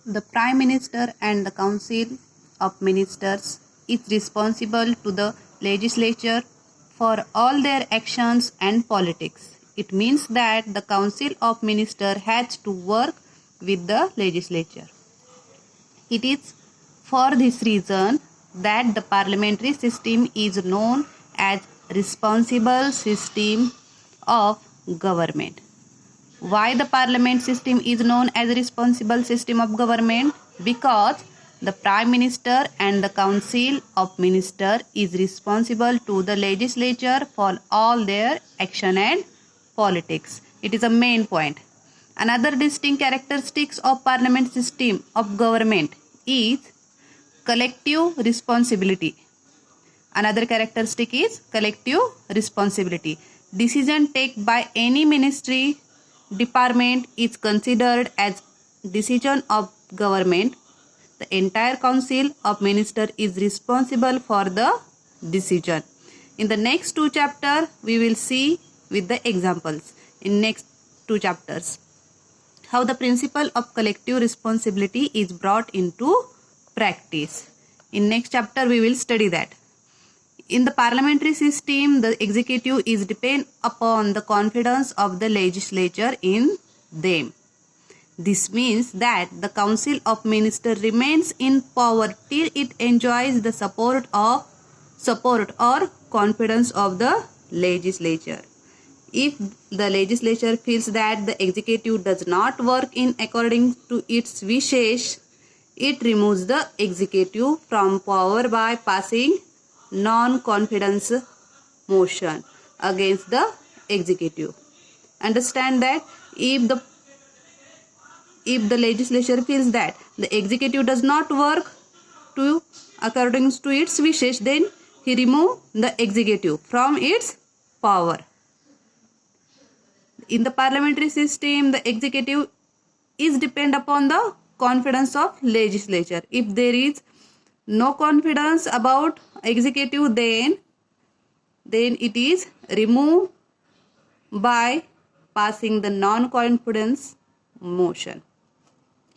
The Prime Minister and the Council of Ministers is responsible to the legislature for all their actions and politics. It means that the Council of Ministers has to work with the legislature. It is for this reason that the parliamentary system is known as responsible system of government. Why the parliament system is known as a responsible system of government? Because the Prime Minister and the Council of Ministers is responsible to the legislature for all their action and politics. It is a main point. Another distinct characteristics of parliament system of government is collective responsibility. Another characteristic is collective responsibility. Decision taken by any ministry department is considered as decision of government. The entire council of ministers is responsible for the decision. In the next two chapters, we will see with the examples in next two chapters how the principle of collective responsibility is brought into practice. In next chapter, we will study that. In the parliamentary system, the executive is depend upon the confidence of the legislature in them. This means that the Council of Ministers remains in power till it enjoys the support or confidence of the legislature. If the legislature feels that the executive does not work in according to its wishes, it removes the executive from power by passing non-confidence motion against the executive. Understand that if the legislature feels that the executive does not work according to its wishes, then he remove the executive from its power. In the parliamentary system, the executive is depend upon the confidence of legislature. If there is no confidence about executive, then it is removed by passing the non-confidence motion.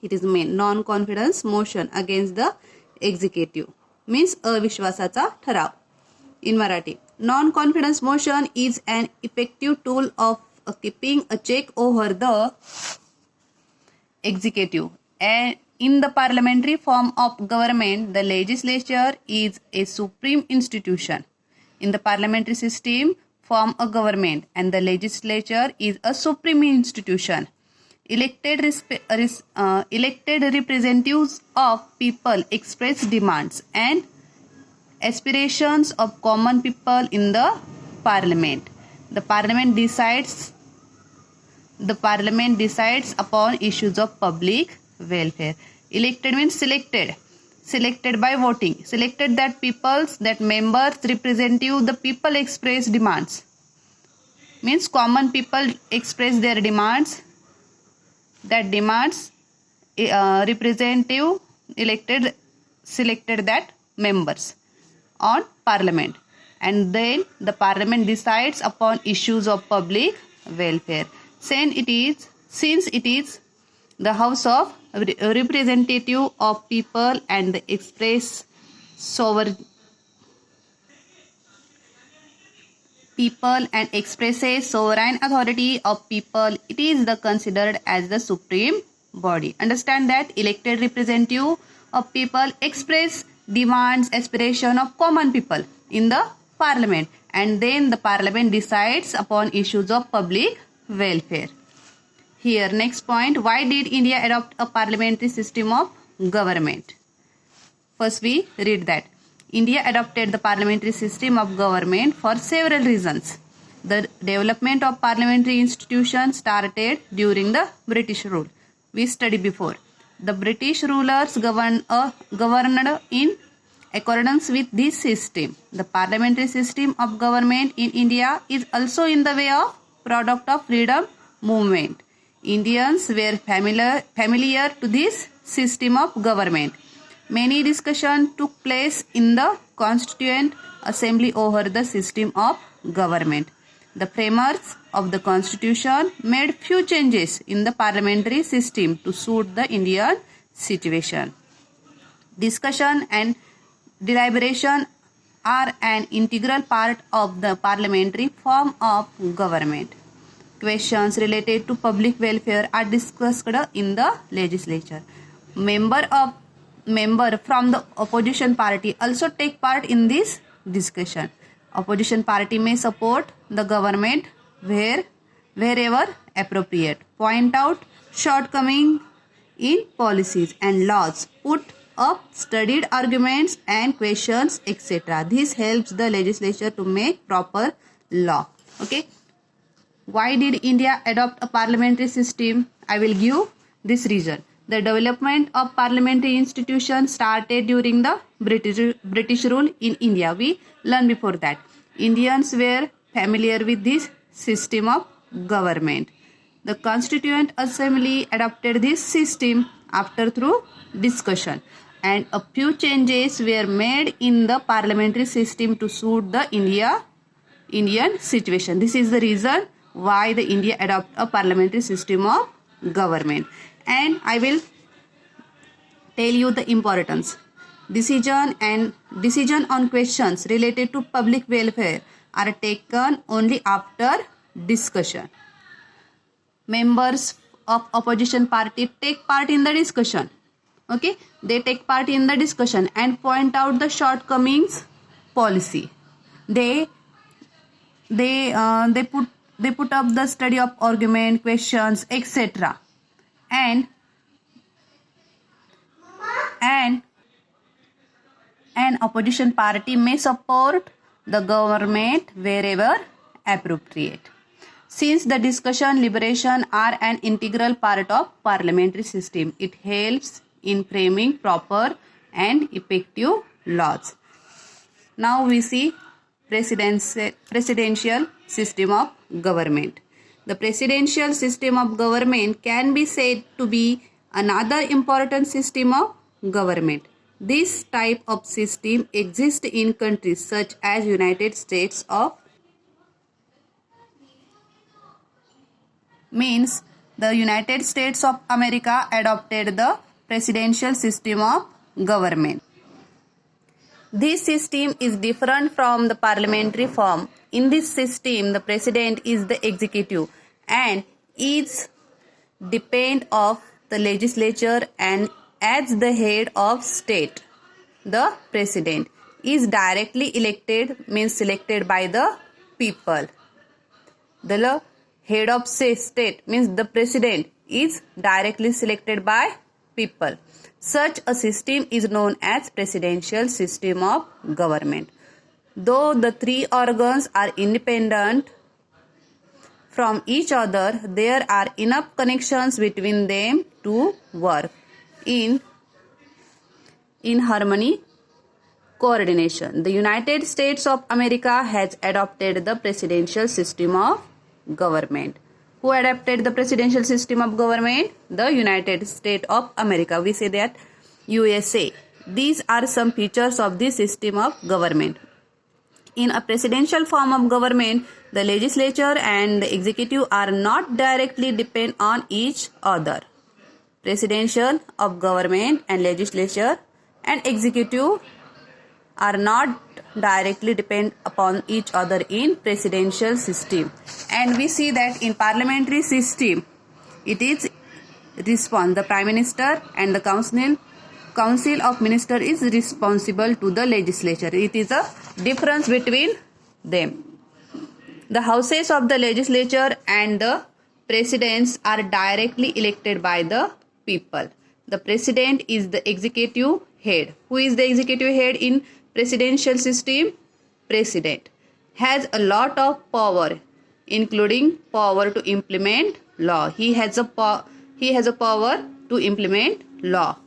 It is main non-confidence motion against the executive, means अविश्वासाचा ठराव. In Marathi, non-confidence motion is an effective tool of keeping a check over the executive. And in the parliamentary form of government, the legislature is a supreme institution. In the parliamentary system form of government, and the legislature is a supreme institution. Elected representatives of people express demands and aspirations of common people in the parliament. The parliament decides upon issues of public welfare. Elected means selected by voting. Selected that members representative the people express demands. Means common people express their demands. That demands representative selected that members on parliament, and then the parliament decides upon issues of public welfare. Since it is the house of representative of people and the express people and expresses sovereign authority of people, it is considered as the supreme body. Understand that elected representative of people express demands, aspiration of common people in the parliament, and then the parliament decides upon issues of public welfare. Here, next point, why did India adopt a parliamentary system of government? First, we read that India adopted the parliamentary system of government for several reasons. The development of parliamentary institutions started during the British rule. We studied before. The British rulers governed in accordance with this system. The parliamentary system of government in India is also in the way of product of freedom movement. Indians were familiar to this system of government. Many discussions took place in the Constituent Assembly over the system of government. The framers of the Constitution made few changes in the parliamentary system to suit the Indian situation. Discussion and deliberation are an integral part of the parliamentary form of government. Questions related to public welfare are discussed in the legislature. Member from the opposition party also take part in this discussion. Opposition party may support the government wherever appropriate, point out shortcomings in policies and laws, put up studied arguments and questions, etc. This helps the legislature to make proper law. Okay. Why did India adopt a parliamentary system? I will give this reason. The development of parliamentary institutions started during the British rule in India. We learned before that. Indians were familiar with this system of government. The Constituent Assembly adopted this system after through discussion, and a few changes were made in the parliamentary system to suit the Indian situation. This is the reason why the India adopt a parliamentary system of government. And I will tell you the importance. Decision on questions related to public welfare are taken only after discussion. Members of opposition party take part in the discussion. Okay, they take part in the discussion and point out the shortcomings policy. They put up the study of argument, questions, etc. And an opposition party may support the government wherever appropriate. Since the discussion liberation are an integral part of parliamentary system, it helps in framing proper and effective laws. Now we see presidential system of government. The presidential system of government can be said to be another important system of government. This type of system exists in countries such as United States of the United States of America adopted the presidential system of government. This system is different from the parliamentary form. In this system, the president is the executive and is dependent of the legislature and as the head of state. The president is directly elected, means selected by the people. The head of state means the president is directly selected by people. Such a system is known as presidential system of government. Though the three organs are independent from each other, there are enough connections between them to work in harmony, coordination. The United States of America has adopted the presidential system of government. Who adopted the presidential system of government? The United States of America. We say that USA. These are some features of this system of government. In a presidential form of government, the legislature and the executive are not directly dependent on each other. Presidential of government and legislature and executive are not directly depend upon each other in presidential system. And we see that in parliamentary system, it is the Prime Minister and the Council of Ministers is responsible to the legislature. It is a difference between them. The houses of the legislature and the presidents are directly elected by the people. The president is the executive head. Who is the executive head in presidential system? President has a lot of power, including power to implement law. He has a power to implement law.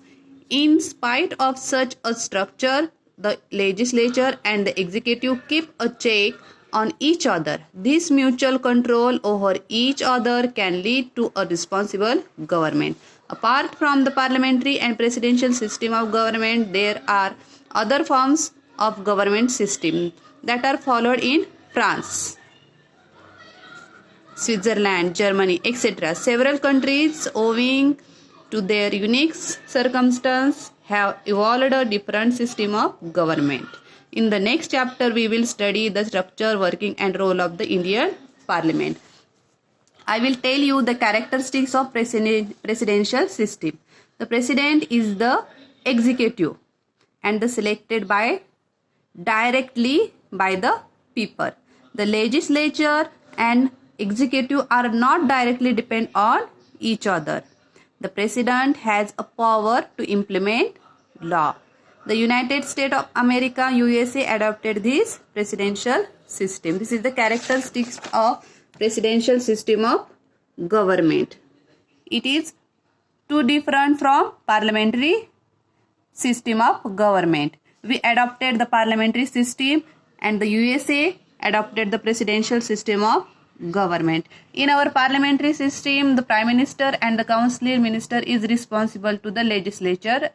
In spite of such a structure, the legislature and the executive keep a check on each other. This mutual control over each other can lead to a responsible government. Apart from the parliamentary and presidential system of government, there are other forms of government system that are followed in France, Switzerland, Germany, etc. Several countries owing to their unique circumstance, have evolved a different system of government. In the next chapter, we will study the structure, working and role of the Indian Parliament. I will tell you the characteristics of presidential system. The president is the executive and the selected directly by the people. The legislature and executive are not directly depend on each other. The president has a power to implement law. The United States of America, USA, adopted this presidential system. This is the characteristics of presidential system of government. It is too different from parliamentary system of government. We adopted the parliamentary system and the USA adopted the presidential system of government. In our parliamentary system, the Prime Minister and the Council Minister is responsible to the legislature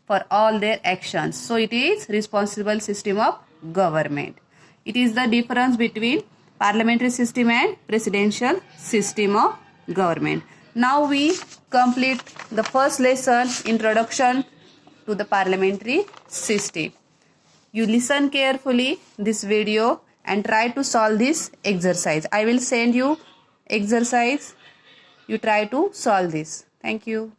for all their actions. So it is responsible system of government. It is the difference between parliamentary system and presidential system of government. Now we complete the first lesson, introduction to the parliamentary system. You listen carefully this video and try to solve this exercise. I will send you exercise. You try to solve this. Thank you.